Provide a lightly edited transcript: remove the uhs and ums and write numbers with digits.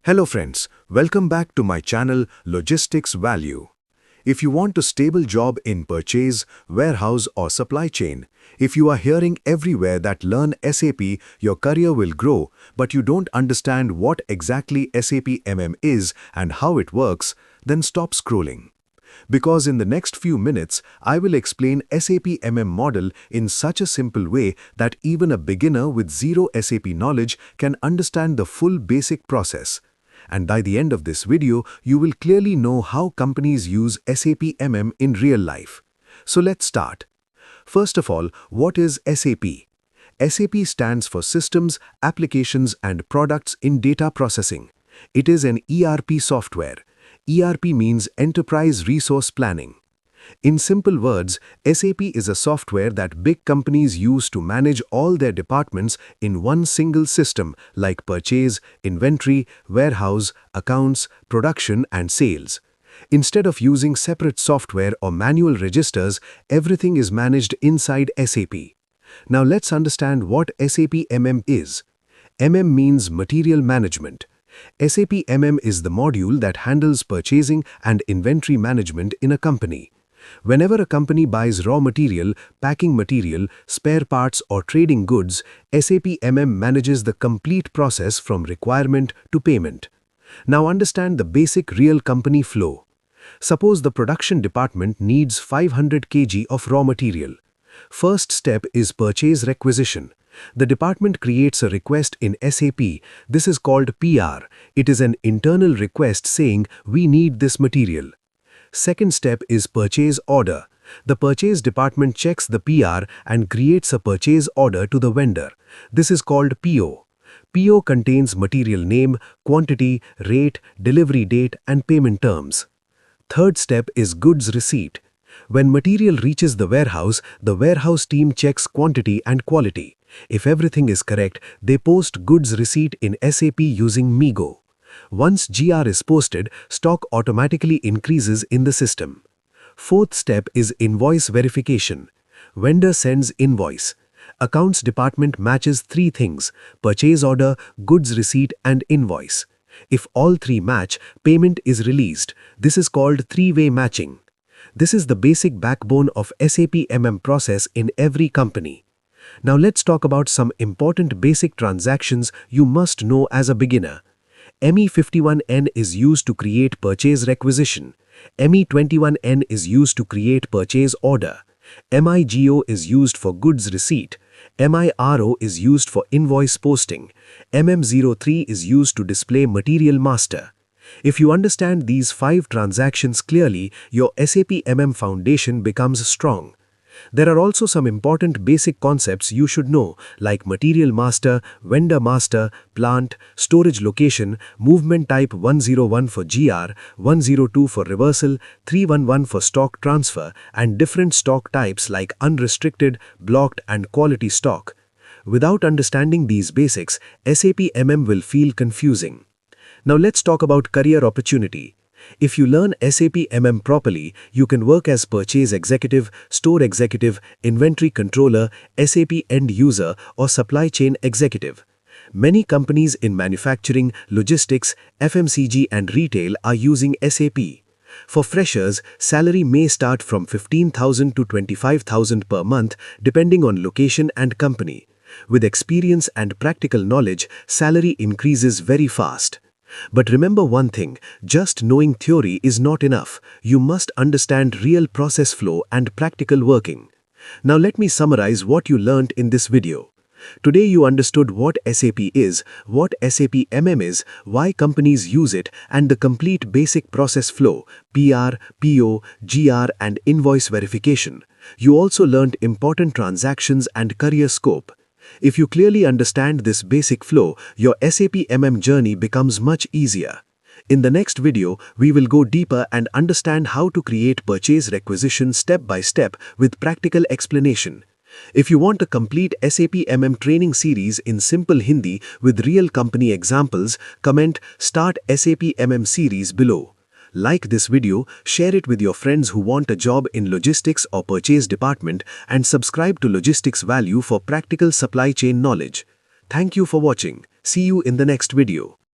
Hello friends, welcome back to my channel Logistics Value. If you want a stable job in purchase, warehouse or supply chain, if you are hearing everywhere that learn SAP, your career will grow, but you don't understand what exactly SAP MM is and how it works, then stop scrolling. Because in the next few minutes, I will explain SAP MM model in such a simple way that even a beginner with zero SAP knowledge can understand the full basic process. And by the end of this video, you will clearly know how companies use SAP MM in real life. So let's start. First of all, what is SAP? SAP stands for Systems, Applications and Products in Data Processing. It is an ERP software. ERP means Enterprise Resource Planning. In simple words, SAP is a software that big companies use to manage all their departments in one single system like purchase, inventory, warehouse, accounts, production and sales. Instead of using separate software or manual registers, everything is managed inside SAP. Now let's understand what SAP MM is. MM means Material Management. SAP MM is the module that handles purchasing and inventory management in a company. Whenever a company buys raw material, packing material, spare parts or trading goods, SAP MM manages the complete process from requirement to payment. Now understand the basic real company flow. Suppose the production department needs 500 kg of raw material. First step is purchase requisition. The department creates a request in SAP. This is called PR. It is an internal request saying, "We need this material." Second step is purchase order. The purchase department checks the PR and creates a purchase order to the vendor. This is called PO. PO contains material name, quantity, rate, delivery date and payment terms. Third step is goods receipt. When material reaches the warehouse team checks quantity and quality. If everything is correct, they post goods receipt in SAP using MIGO. Once GR is posted, stock automatically increases in the system. Fourth step is invoice verification. Vendor sends invoice. Accounts department matches three things: purchase order, goods receipt and invoice. If all three match, payment is released. This is called three-way matching. This is the basic backbone of SAP MM process in every company. Now let's talk about some important basic transactions you must know as a beginner. ME51N is used to create purchase requisition. ME21N is used to create purchase order. MIGO is used for goods receipt. MIRO is used for invoice posting. MM03 is used to display material master. If you understand these 5 transactions clearly, your SAP MM foundation becomes strong. There are also some important basic concepts you should know, like material master, vendor master, plant, storage location, movement type 101 for GR, 102 for reversal, 311 for stock transfer, and different stock types like unrestricted, blocked, and quality stock. Without understanding these basics, SAP MM will feel confusing. Now let's talk about career opportunity. If you learn SAP MM properly, you can work as purchase executive, store executive, inventory controller, SAP end user, or supply chain executive. Many companies in manufacturing, logistics, FMCG and retail are using SAP. For freshers, salary may start from 15,000 to 25,000 per month depending on location and company. With experience and practical knowledge, salary increases very fast. But remember one thing, just knowing theory is not enough. You must understand real process flow and practical working. Now let me summarize what you learned in this video. Today you understood what SAP is, what SAP MM is, why companies use it, and the complete basic process flow, PR, PO, GR and invoice verification. You also learned important transactions and career scope. If you clearly understand this basic flow, your SAP MM journey becomes much easier. In the next video, we will go deeper and understand how to create purchase requisition step by step with practical explanation. If you want a complete SAP MM training series in simple Hindi with real company examples, comment "Start SAP MM series" below. Like this video, share it with your friends who want a job in logistics or purchase department, and subscribe to Logistics Value for practical supply chain knowledge. Thank you for watching. See you in the next video.